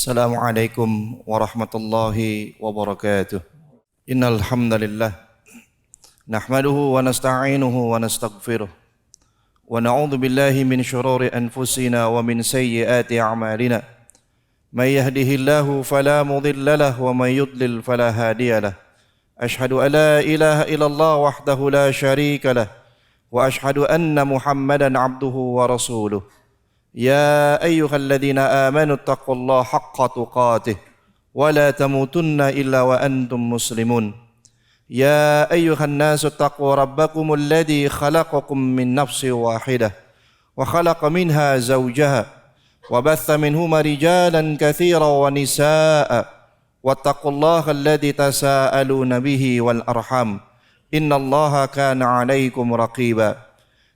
Assalamualaikum warahmatullahi wabarakatuh. Innal hamdalillah nahmaduhu wa nasta'inuhu wa nastaghfiruh wa na'udzu billahi min shururi anfusina wa min sayyiati a'malina. May yahdihillahu fala mudilla lahu wa may yudlil fala hadiya lahu. Ashhadu an la ilaha illallah wahdahu la syarika lahu wa ashhadu anna Muhammadan 'abduhu wa rasuluh. يا أيها الذين آمنوا اتقوا الله حق تقاته ولا تموتن إلا وأنتم مسلمون يا أيها الناس اتقوا ربكم الذي خلقكم من نفس واحدة وخلق منها زوجها وبث منهما رجالا كثيرا ونساء واتقوا الله الذي تساءلون به والأرحام إن الله كان عليكم رقيبا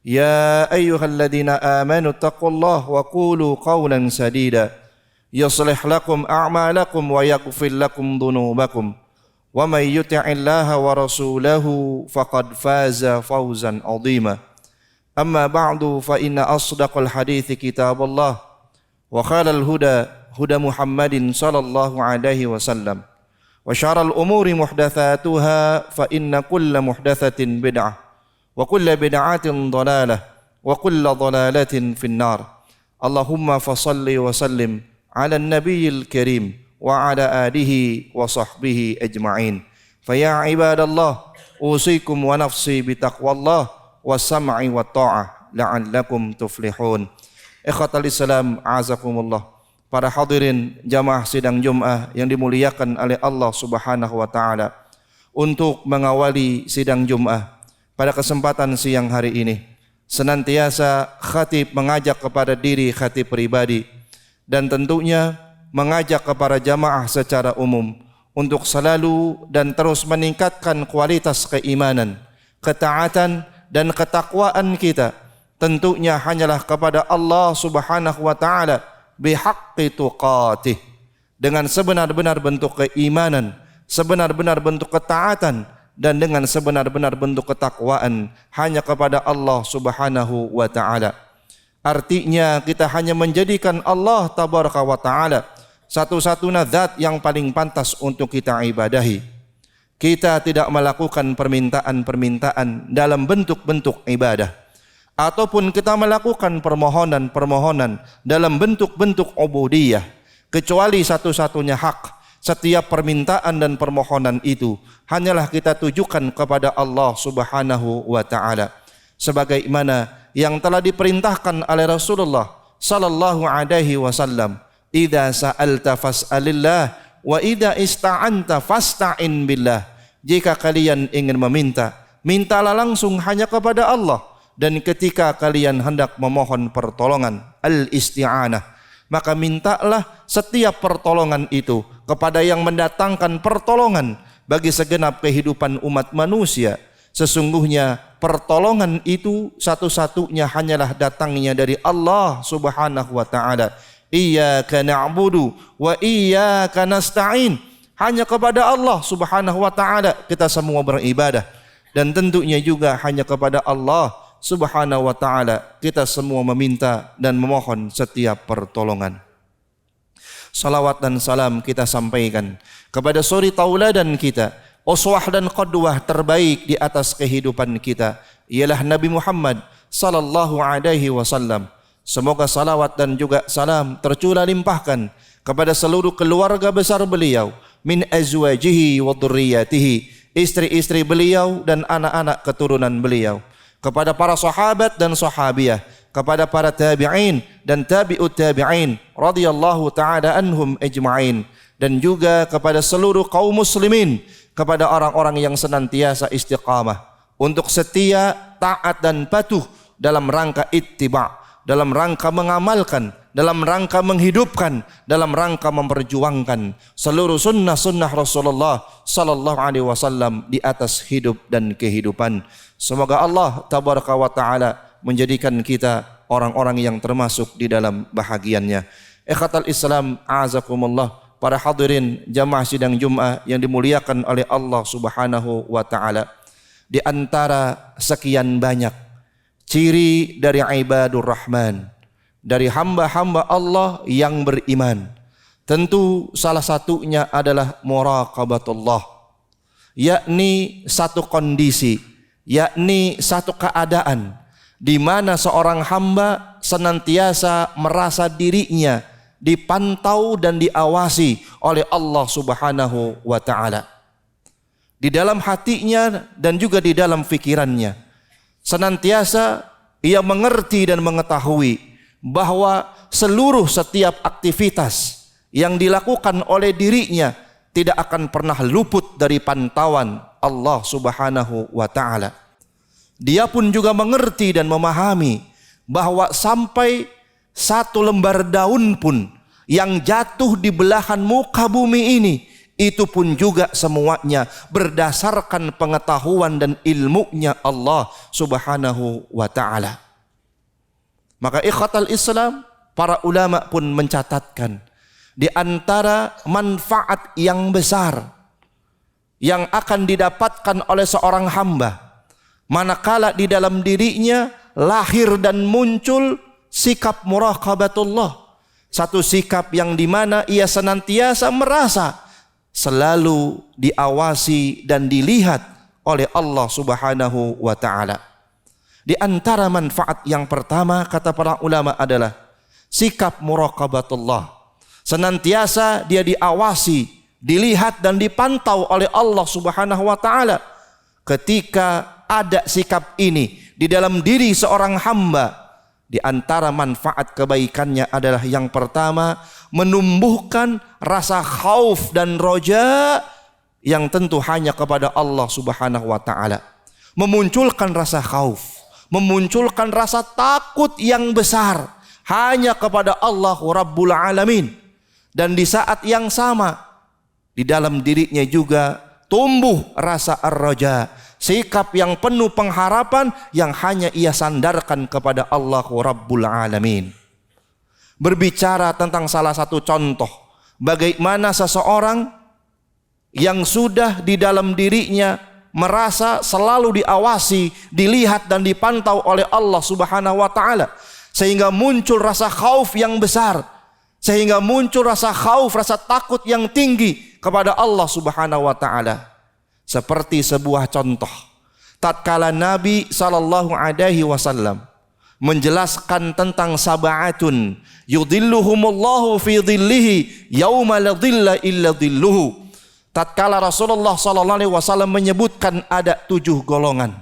يا أيها الذين آمنوا اتقوا الله وقولوا قولا سديدا يصلح لكم أعمالكم ويغفر لكم ذنوبكم ومن يطع الله ورسوله فقد فاز فوزا عظيما أما بعد فإن أصدق الحديث كتاب الله وخير الهدى هدى محمد صلى الله عليه وسلم وشر الأمور محدثاتها فإن كل محدثة بدعة وكل بدعة ضلالة وكل ضلالة في النار اللهم فصل وسلم على النبي الكريم وعلى آله وصحبه أجمعين فيا عباد الله أوصيكم ونفسي بتقوى الله والسمع والطاعة لعلكم تفلحون Ikhwatal Islam azakumullah. Para hadirin jamaah sidang Jumat yang dimuliakan oleh Allah Subhanahu wa taala, untuk mengawali sidang Jumat pada kesempatan siang hari ini, senantiasa khatib mengajak kepada diri khatib pribadi dan tentunya mengajak kepada jamaah secara umum untuk selalu dan terus meningkatkan kualitas keimanan, ketaatan dan ketakwaan kita. Tentunya hanyalah kepada Allah Subhanahu wa taala bihaqqi tuqatih, dengan sebenar-benar bentuk keimanan, sebenar-benar bentuk ketaatan dan dengan sebenar-benar bentuk ketakwaan hanya kepada Allah Subhanahu wa taala. Artinya kita hanya menjadikan Allah tabaraka wa taala satu-satunya zat yang paling pantas untuk kita ibadahi. Kita tidak melakukan permintaan-permintaan dalam bentuk-bentuk ibadah, ataupun kita melakukan permohonan-permohonan dalam bentuk-bentuk ubudiyah, kecuali satu-satunya hak. Setiap permintaan dan permohonan itu hanyalah kita tujukan kepada Allah Subhanahu wa taala, sebagaimana yang telah diperintahkan oleh Rasulullah sallallahu alaihi wasallam, "Idza sa'alta fas'alillah wa idza ista'anta fasta'in billah." Jika kalian ingin meminta, mintalah langsung hanya kepada Allah, dan ketika kalian hendak memohon pertolongan, al-isti'anah, maka mintalah setiap pertolongan itu kepada yang mendatangkan pertolongan bagi segenap kehidupan umat manusia. Sesungguhnya pertolongan itu satu-satunya hanyalah datangnya dari Allah Subhanahu wa taala. Iyyaka na'budu wa iyyaka nasta'in. Hanya kepada Allah Subhanahu wa taala kita semua beribadah, dan tentunya juga hanya kepada Allah Subhanahu wa ta'ala kita semua meminta dan memohon setiap pertolongan. Salawat dan salam kita sampaikan kepada suri tauladan kita, uswah dan qudwah terbaik di atas kehidupan kita, ialah Nabi Muhammad sallallahu alaihi wasallam. Semoga salawat dan juga salam tercurah limpahkan kepada seluruh keluarga besar beliau, min azwajihi wa dzurriyyatihi, istri-istri beliau dan anak-anak keturunan beliau, kepada para sahabat dan sahabiah, kepada para tabi'in dan tabi'ut tabi'in radhiyallahu ta'ala anhum ajma'in, dan juga kepada seluruh kaum muslimin, kepada orang-orang yang senantiasa istiqamah untuk setia, taat dan patuh dalam rangka ittiba', dalam rangka mengamalkan, dalam rangka menghidupkan, dalam rangka memperjuangkan seluruh sunnah-sunnah Rasulullah sallallahu alaihi wasallam di atas hidup dan kehidupan. Semoga Allah tabaraka wa taala menjadikan kita orang-orang yang termasuk di dalam bahagiannya. Ikhwatal Islam azakumullah, para hadirin jamaah sidang Jumat yang dimuliakan oleh Allah Subhanahu wa taala. Di antara sekian banyak ciri dari ibadur rahman, dari hamba-hamba Allah yang beriman, Tentu salah satunya adalah muraqabatullah, yakni satu kondisi, yakni satu keadaan di mana seorang hamba senantiasa merasa dirinya dipantau dan diawasi oleh Allah Subhanahu wa taala. Di dalam hatinya dan juga di dalam pikirannya senantiasa ia mengerti dan mengetahui bahwa setiap aktivitas yang dilakukan oleh dirinya tidak akan pernah luput dari pantauan Allah Subhanahu wa taala. Dia pun juga mengerti dan memahami bahwa sampai satu lembar daun pun yang jatuh di belahan muka bumi ini, itu pun juga semuanya berdasarkan pengetahuan dan ilmunya Allah Subhanahu wa taala. Maka ikhwatal Islam, para ulama pun mencatatkan di antara manfaat yang besar yang akan didapatkan oleh seorang hamba manakala di dalam dirinya lahir dan muncul sikap muraqabatullah, satu sikap yang dimana ia senantiasa merasa selalu diawasi dan dilihat oleh Allah Subhanahu wa taala. Di antara manfaat yang pertama kata para ulama adalah sikap muraqabatullah. Senantiasa dia diawasi, dilihat dan dipantau oleh Allah Subhanahu wa taala. Ketika ada sikap ini di dalam diri seorang hamba, di antara manfaat kebaikannya adalah yang pertama, menumbuhkan rasa khauf dan roja yang tentu hanya kepada Allah Subhanahu wa taala. Memunculkan rasa khauf, memunculkan rasa takut yang besar hanya kepada Allah Rabbul Alamin. Dan di saat yang sama di dalam dirinya juga tumbuh rasa ar-raja, sikap yang penuh pengharapan yang hanya ia sandarkan kepada Allah Rabbul Alamin. Berbicara tentang salah satu contoh bagaimana seseorang yang sudah di dalam dirinya merasa selalu diawasi, dilihat dan dipantau oleh Allah Subhanahu wa taala, sehingga muncul rasa khauf yang besar, sehingga muncul rasa khauf, rasa takut yang tinggi kepada Allah Subhanahu wa taala. Seperti sebuah contoh tatkala Nabi sallallahu alaihi wasallam menjelaskan tentang sab'atun yudhilluhumullahu fi dhillihi yauma la dhilla illa dhilluhu. Tatkala Rasulullah sallallahu alaihi wasallam menyebutkan ada 7 golongan,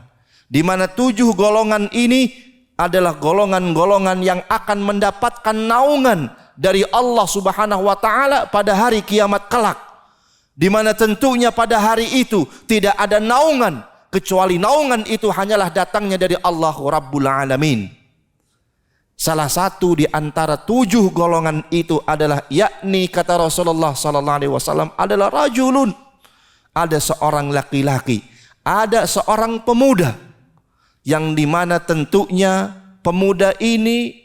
di mana 7 golongan ini adalah golongan-golongan yang akan mendapatkan naungan dari Allah Subhanahu wa taala pada hari kiamat kelak, di mana tentunya pada hari itu tidak ada naungan kecuali naungan itu hanyalah datangnya dari Allah Rabbul Alamin. Salah satu di antara 7 golongan itu adalah, yakni kata Rasulullah sallallahu alaihi wasallam, adalah rajulun, ada seorang laki-laki, ada seorang pemuda yang dimana tentunya pemuda ini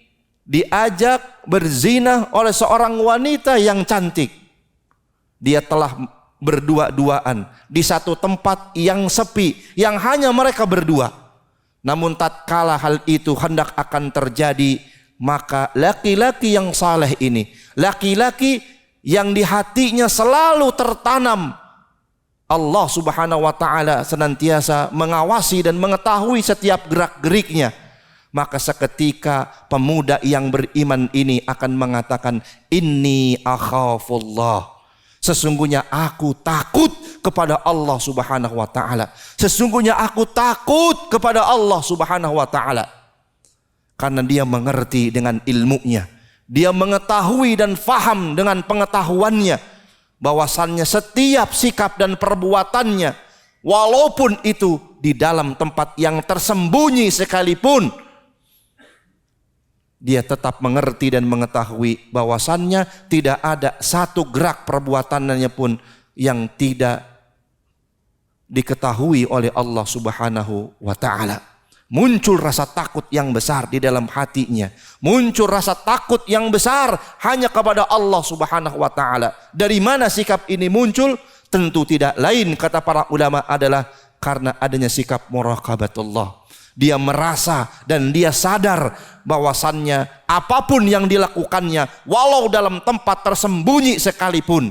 diajak berzina oleh seorang wanita yang cantik. Dia telah berdua-duaan di satu tempat yang sepi, yang hanya mereka berdua. Namun tatkala hal itu hendak akan terjadi, maka laki-laki yang saleh ini, laki-laki yang di hatinya selalu tertanam Allah Subhanahu wa taala, senantiasa mengawasi dan mengetahui setiap gerak-geriknya, maka seketika pemuda yang beriman ini akan mengatakan, inni akhafullah, sesungguhnya aku takut kepada Allah Subhanahu wa taala. Sesungguhnya aku takut kepada Allah Subhanahu wa taala. Karena dia mengerti dengan ilmunya, dia mengetahui dan faham dengan pengetahuannya bahwasannya setiap sikap dan perbuatannya, walaupun itu di dalam tempat yang tersembunyi sekalipun, dia tetap mengerti dan mengetahui bahwasannya tidak ada satu gerak perbuatannya pun yang tidak diketahui oleh Allah Subhanahu wa taala. Muncul rasa takut yang besar di dalam hatinya, muncul rasa takut yang besar hanya kepada Allah Subhanahu wa taala. Dari mana sikap ini muncul? Tentu tidak lain kata para ulama adalah karena adanya sikap muraqabatullah. Dia merasa dan dia sadar bahwasannya apapun yang dilakukannya, walau dalam tempat tersembunyi sekalipun,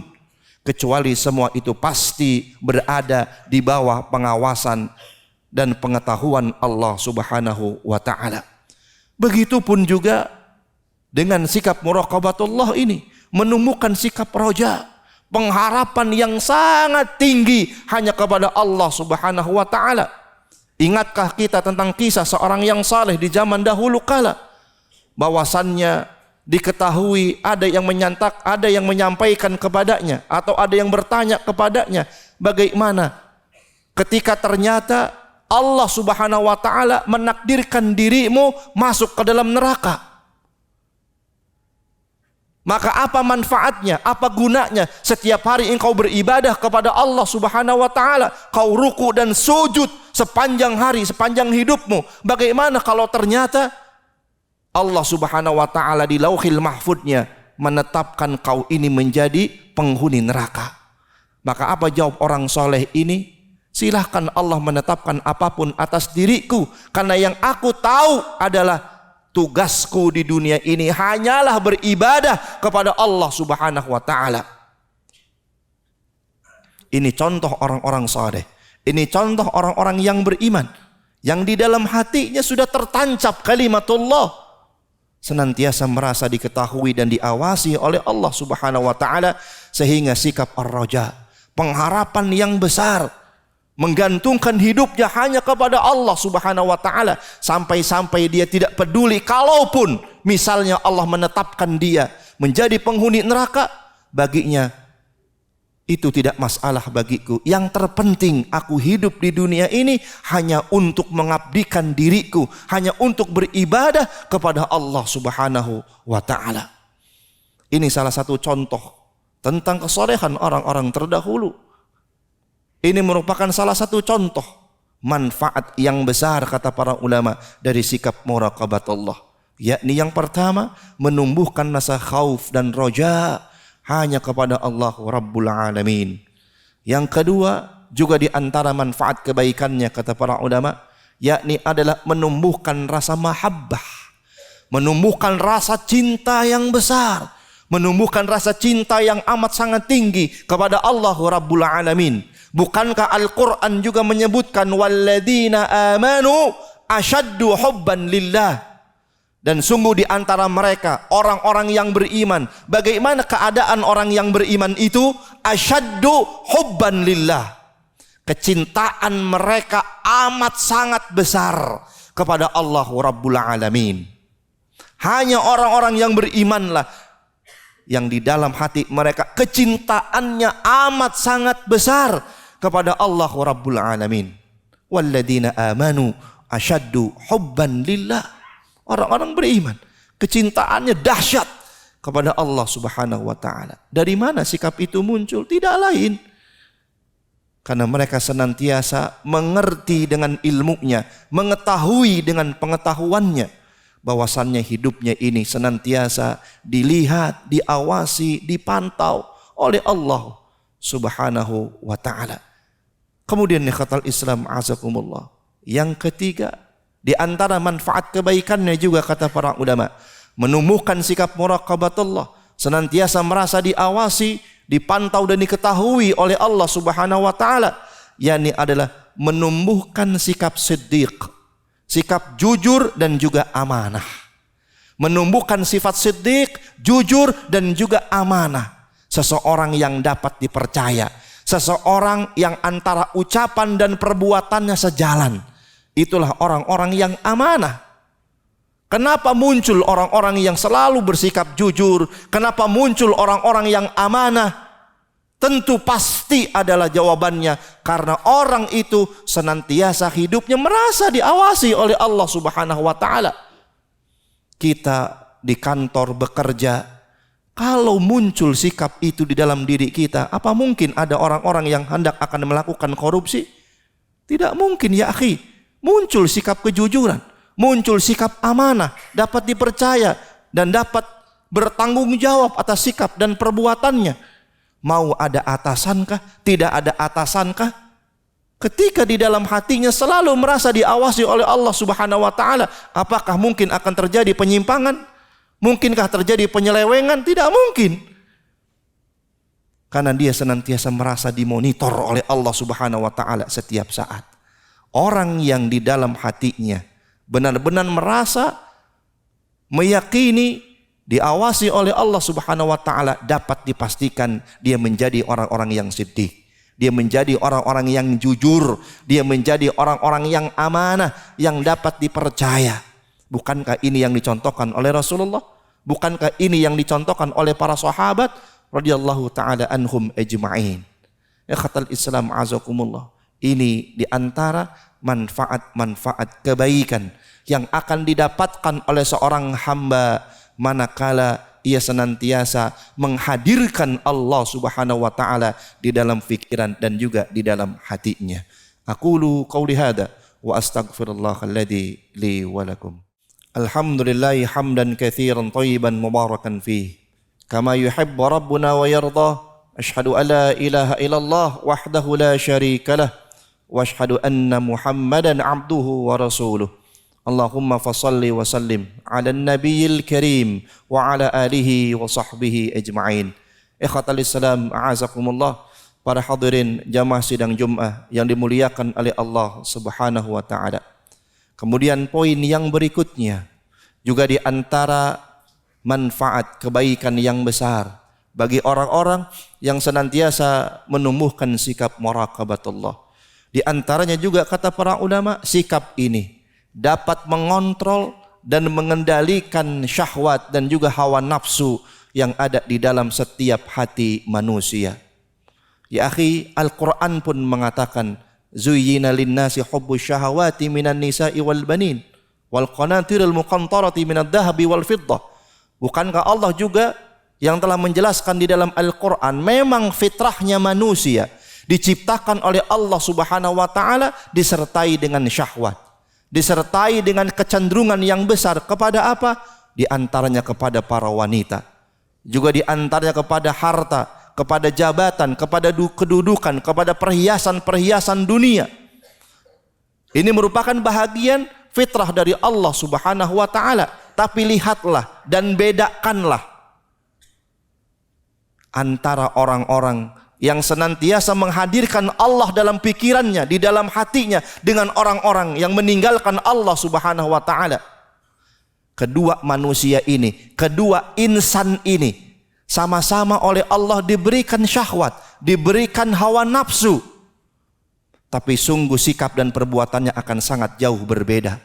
kecuali semua itu pasti berada di bawah pengawasan dan pengetahuan Allah Subhanahu wa ta'ala. Begitupun juga dengan sikap muraqabatullah ini, menumbuhkan sikap roja, pengharapan yang sangat tinggi hanya kepada Allah Subhanahu wa ta'ala. Ingatkah kita tentang kisah seorang yang saleh di zaman dahulu kala, bahwasannya diketahui ada yang menyantak, ada yang menyampaikan kepadanya, atau ada yang bertanya kepadanya, bagaimana ketika ternyata Allah Subhanahu wa ta'ala menakdirkan dirimu masuk ke dalam neraka. Maka apa manfaatnya, apa gunanya setiap hari engkau beribadah kepada Allah Subhanahu wa ta'ala, kau ruku dan sujud sepanjang hari, sepanjang hidupmu. Bagaimana kalau ternyata Allah Subhanahu wa ta'ala di lauhil mahfudnya menetapkan kau ini menjadi penghuni neraka? Maka apa jawab orang soleh ini? Silahkan Allah menetapkan apapun atas diriku, karena yang aku tahu adalah tugasku di dunia ini hanyalah beribadah kepada Allah Subhanahu wa ta'ala. Ini contoh orang-orang saleh. Ini contoh orang-orang yang beriman, yang di dalam hatinya sudah tertancap kalimatullah, senantiasa merasa diketahui dan diawasi oleh Allah Subhanahu wa ta'ala, sehingga sikap ar-raja, pengharapan yang besar, menggantungkan hidupnya hanya kepada Allah Subhanahu wa ta'ala, sampai-sampai dia tidak peduli kalaupun misalnya Allah menetapkan dia menjadi penghuni neraka, baginya itu tidak masalah bagiku. Yang terpenting aku hidup di dunia ini hanya untuk mengabdikan diriku, hanya untuk beribadah kepada Allah Subhanahu wa ta'ala. Ini salah satu contoh tentang kesolehan orang-orang terdahulu. Ini merupakan salah satu contoh manfaat yang besar, kata para ulama, dari sikap muraqabatullah. Yakni yang pertama, menumbuhkan rasa khauf dan roja hanya kepada Allah Rabbul Alamin. Yang kedua, juga di antara manfaat kebaikannya, kata para ulama, yakni adalah menumbuhkan rasa mahabbah, menumbuhkan rasa cinta yang besar, menumbuhkan rasa cinta yang amat sangat tinggi kepada Allah Rabbul Alamin. Bukankah Al-Quran juga menyebutkan walladzina amanu asyaddu hubban lillah, dan sungguh di antara mereka orang-orang yang beriman. Bagaimana keadaan orang yang beriman itu? Asyaddu hubban lillah, kecintaan mereka amat sangat besar kepada Allah Rabbul Alamin. Hanya orang-orang yang berimanlah yang di dalam hati mereka kecintaannya amat sangat besar kepada Allah Rabbul Alamin. Walladzina amanu asyaddu hubban lillah. Orang-orang beriman, kecintaannya dahsyat kepada Allah Subhanahu wa ta'ala. Dari mana sikap itu muncul? Tidak lain, karena mereka senantiasa mengerti dengan ilmunya, mengetahui dengan pengetahuannya, bahwasannya hidupnya ini senantiasa dilihat, diawasi, dipantau oleh Allah Subhanahu wa ta'ala. Kemudian nikhatal Islam azakumullah, yang ketiga di antara manfaat kebaikannya juga, kata para ulama, menumbuhkan sikap muraqabatullah, senantiasa merasa diawasi, dipantau dan diketahui oleh Allah Subhanahu wa ta'ala, yakni adalah menumbuhkan sikap siddiq, sikap jujur dan juga amanah. Menumbuhkan sifat siddiq, jujur dan juga amanah. Seseorang yang dapat dipercaya, seseorang yang antara ucapan dan perbuatannya sejalan, itulah orang-orang yang amanah. Kenapa muncul orang-orang yang selalu bersikap jujur? Kenapa muncul orang-orang yang amanah? Tentu pasti adalah jawabannya karena orang itu senantiasa hidupnya merasa diawasi oleh Allah Subhanahu wa ta'ala. Kita di kantor bekerja, kalau muncul sikap itu di dalam diri kita, apa mungkin ada orang-orang yang hendak akan melakukan korupsi? Tidak mungkin ya akhi. Muncul sikap kejujuran, muncul sikap amanah, dapat dipercaya dan dapat bertanggung jawab atas sikap dan perbuatannya. Mau ada atasankah? Tidak ada atasankah? Ketika di dalam hatinya selalu merasa diawasi oleh Allah Subhanahu wa taala, apakah mungkin akan terjadi penyimpangan? Mungkinkah terjadi penyelewengan? Tidak mungkin. Karena dia senantiasa merasa dimonitor oleh Allah Subhanahu wa taala setiap saat. Orang yang di dalam hatinya benar-benar merasa meyakini diawasi oleh Allah Subhanahu wa taala, dapat dipastikan dia menjadi orang-orang yang siddiq. Dia menjadi orang-orang yang jujur, dia menjadi orang-orang yang amanah, yang dapat dipercaya. Bukankah ini yang dicontohkan oleh Rasulullah? Bukankah ini yang dicontohkan oleh para sahabat radhiyallahu taala anhum ajma'in? Ikhwatal Islam azakumullah. Ini diantara manfaat-manfaat kebaikan yang akan didapatkan oleh seorang hamba manakala ia senantiasa menghadirkan Allah Subhanahu wa taala di dalam fikiran dan juga di dalam hatinya. Aqulu qauli hadza wa astaghfirullahal-ladzi li wa lakum. Alhamdulillahi hamdan katsiran thayyiban mubarakan fihi kama yuhibbu rabbuna wa yarda. Asyhadu an la ilaha illallah wahdahu la syarikalah wa asyhadu anna Muhammadan abduhu wa rasuluh. Allahumma fasalli wa sallim ala nabiyil karim wa ala alihi wa sahbihi ajma'in. Ikhwatal Islam a'azakumullah, para hadirin jamaah sidang Jumat yang dimuliakan oleh Allah Subhanahu wa taala. Kemudian poin yang berikutnya juga di antara manfaat kebaikan yang besar bagi orang-orang yang senantiasa menumbuhkan sikap muraqabatullah. Di antaranya juga kata para ulama, sikap ini dapat mengontrol dan mengendalikan syahwat dan juga hawa nafsu yang ada di dalam setiap hati manusia. Ya akhi, Al-Quran pun mengatakan, zuyyina linnasi hubbus syahawati minan nisa'i wal banin wal qanatiril muqantarati minad dhahabi wal fiddah. Bukankah Allah juga yang telah menjelaskan di dalam Al-Quran, memang fitrahnya manusia diciptakan oleh Allah Subhanahu wa taala disertai dengan syahwat, disertai dengan kecenderungan yang besar kepada apa? Di antaranya kepada para wanita, juga di antaranya kepada harta, kepada jabatan, kepada kedudukan, kepada perhiasan-perhiasan dunia. Ini merupakan bahagian fitrah dari Allah Subhanahu wa taala. Tapi lihatlah dan bedakanlah antara orang-orang yang senantiasa menghadirkan Allah dalam pikirannya, di dalam hatinya, dengan orang-orang yang meninggalkan Allah Subhanahu wa taala. Kedua manusia ini, kedua insan ini sama-sama oleh Allah diberikan syahwat, diberikan hawa nafsu. Tapi sungguh sikap dan perbuatannya akan sangat jauh berbeda.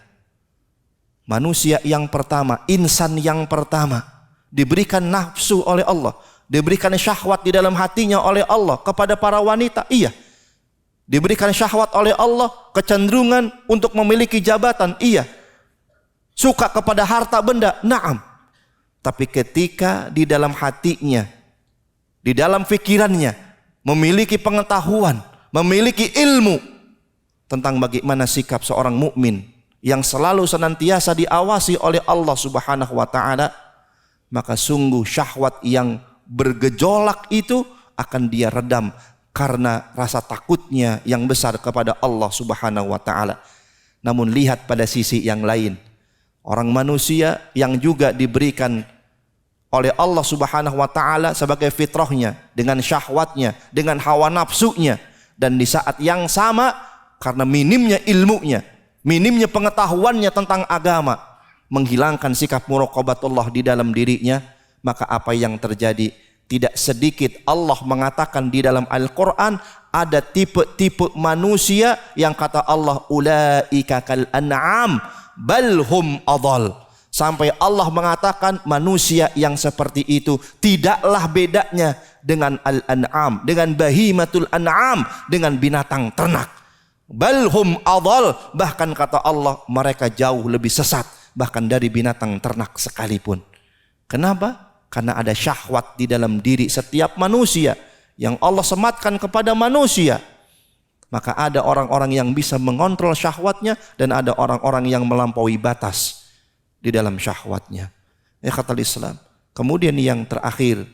Manusia yang pertama, insan yang pertama, diberikan nafsu oleh Allah, diberikan syahwat di dalam hatinya oleh Allah kepada para wanita, iya. Diberikan syahwat oleh Allah, kecenderungan untuk memiliki jabatan, iya. Suka kepada harta benda, na'am. Tapi ketika di dalam hatinya, di dalam fikirannya, memiliki pengetahuan, memiliki ilmu tentang bagaimana sikap seorang mukmin yang selalu senantiasa diawasi oleh Allah Subhanahu wa taala, maka sungguh syahwat yang bergejolak itu akan dia redam karena rasa takutnya yang besar kepada Allah Subhanahu wa taala. Namun lihat pada sisi yang lain, orang manusia yang juga diberikan oleh Allah Subhanahu wa taala sebagai fitrahnya, dengan syahwatnya, dengan hawa nafsunya, dan di saat yang sama karena minimnya ilmunya, minimnya pengetahuannya tentang agama, menghilangkan sikap muraqabatullah di dalam dirinya, maka apa yang terjadi? Tidak sedikit Allah mengatakan di dalam Al-Quran, ada tipe-tipe manusia yang kata Allah, ulaika kal an'am bal hum adall. Sampai Allah mengatakan manusia yang seperti itu tidaklah bedanya dengan al-an'am, dengan bahimatul an'am, dengan binatang ternak. Bal hum adall, bahkan kata Allah mereka jauh lebih sesat bahkan dari binatang ternak sekalipun. Kenapa? Karena ada syahwat di dalam diri setiap manusia yang Allah sematkan kepada manusia. Maka ada orang-orang yang bisa mengontrol syahwatnya dan ada orang-orang yang melampaui batas di dalam syahwatnya. Kata Islam. Kemudian yang terakhir,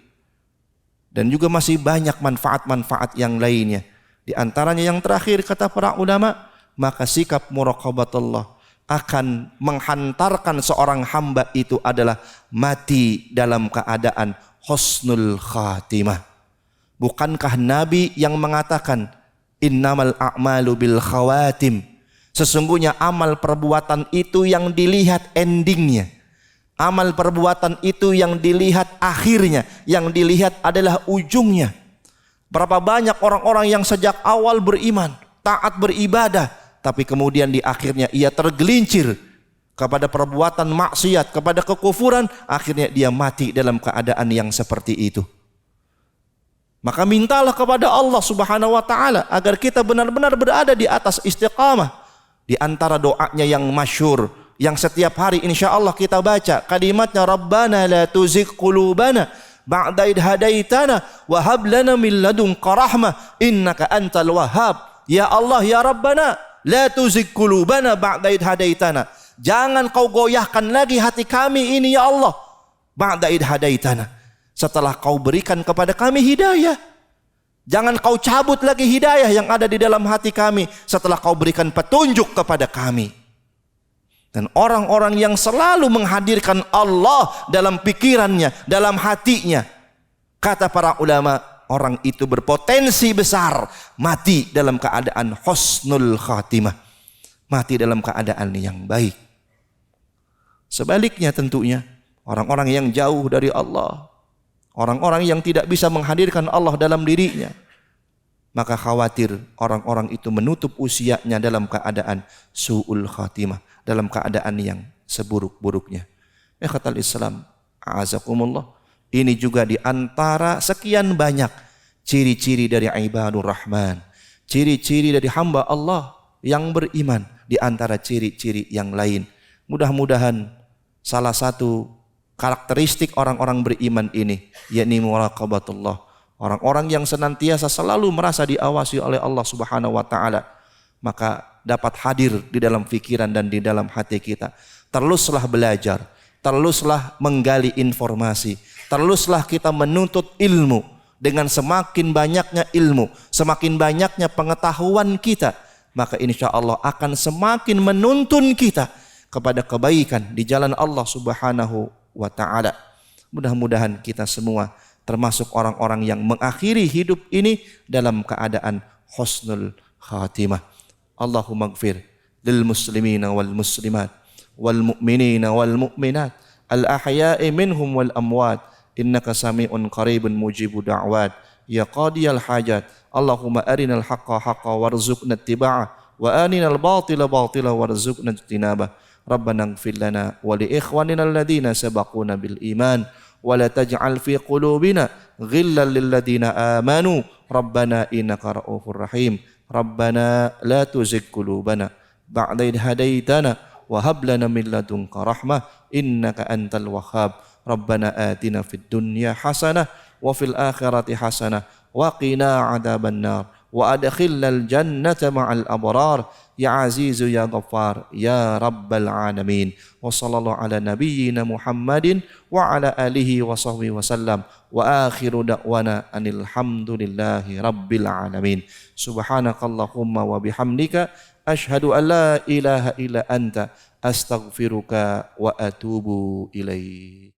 dan juga masih banyak manfaat-manfaat yang lainnya. Di antaranya yang terakhir kata para ulama, maka sikap muraqabatullah akan menghantarkan seorang hamba itu adalah mati dalam keadaan husnul khatimah. Bukankah Nabi yang mengatakan innamal a'malu bil khawatim, sesungguhnya amal perbuatan itu yang dilihat endingnya, amal perbuatan itu yang dilihat akhirnya, yang dilihat adalah ujungnya. Berapa banyak orang-orang yang sejak awal beriman, taat beribadah, tapi kemudian di akhirnya ia tergelincir kepada perbuatan maksiat, kepada kekufuran, akhirnya dia mati dalam keadaan yang seperti itu. Maka mintalah kepada Allah Subhanahu wa taala agar kita benar-benar berada di atas istiqamah. Di antara doanya yang masyhur, yang setiap hari insyaallah kita baca, kalimatnya Rabbana la tuzigh qulubana ba'da idh hadaitana wa hab lana min ladunka rahmah innaka antal wahhab. Ya Allah ya Rabbana la tuzigh qulubana ba'da idh hadaitana. Jangan kau goyahkan lagi hati kami ini ya Allah. Ba'da idh hadaitana. Setelah kau berikan kepada kami hidayah. Jangan kau cabut lagi hidayah yang ada di dalam hati kami setelah kau berikan petunjuk kepada kami. Dan orang-orang yang selalu menghadirkan Allah dalam pikirannya, dalam hatinya, kata para ulama, orang itu berpotensi besar mati dalam keadaan husnul khatimah, mati dalam keadaan yang baik. Sebaliknya tentunya orang-orang yang jauh dari Allah, orang-orang yang tidak bisa menghadirkan Allah dalam dirinya, maka khawatir orang-orang itu menutup usianya dalam keadaan su'ul khatimah, dalam keadaan yang seburuk-buruknya. Ikhwatal Islam, a'azakumullah, ini juga di antara sekian banyak ciri-ciri dari ibadur rahman, ciri-ciri dari hamba Allah yang beriman, di antara ciri-ciri yang lain. Mudah-mudahan salah satu karakteristik orang-orang beriman ini yakni muraqabatullah, orang-orang yang senantiasa selalu merasa diawasi oleh Allah Subhanahu wa taala, maka dapat hadir di dalam pikiran dan di dalam hati kita. Teruslah belajar, teruslah menggali informasi, teruslah kita menuntut ilmu. Dengan semakin banyaknya ilmu, semakin banyaknya pengetahuan kita, maka insya Allah akan semakin menuntun kita kepada kebaikan di jalan Allah Subhanahu wa ta'ala. Mudah-mudahan kita semua termasuk orang-orang yang mengakhiri hidup ini dalam keadaan husnul khatimah. Allahumma ighfir lil muslimina wal muslimat wal mu'minina wal mu'minat al ahya'i minhum wal amwat innaka sami'un qaribun mujibu da'wat ya qadiyal hajat. Allahumma arinal haqqa haqqa warzuqna ittiba'ah wa arinal batila batila warzuqna ijtinabah. Rabbana ighfir lana wa li ikhwanina alladhina sabaquna bil iman wa la taj'al fi qulubina ghillan lil ladzina amanu rabbana innaka ra'ufur rahim. Rabbana la tuzigh qulubana ba'da idh hadaitana wa hab lana min ladunka rahmah innaka antal wahhab. Rabbana atina fid dunya hasanah wa fil akhirati hasanah wa qina adzabannar wa adkhilnal jannata ma'al abrar ya azizu ya ghaffar ya rabbal alamin. Wa sallallahu ala nabiyyina Muhammadin wa ala alihi wa sahbihi wasallam wa akhiru da'wana anil hamdulillahi rabbil alamin. Subhanakallahumma wa bihamdika ashhadu an la ilaha illa anta astaghfiruka wa atubu ilaik.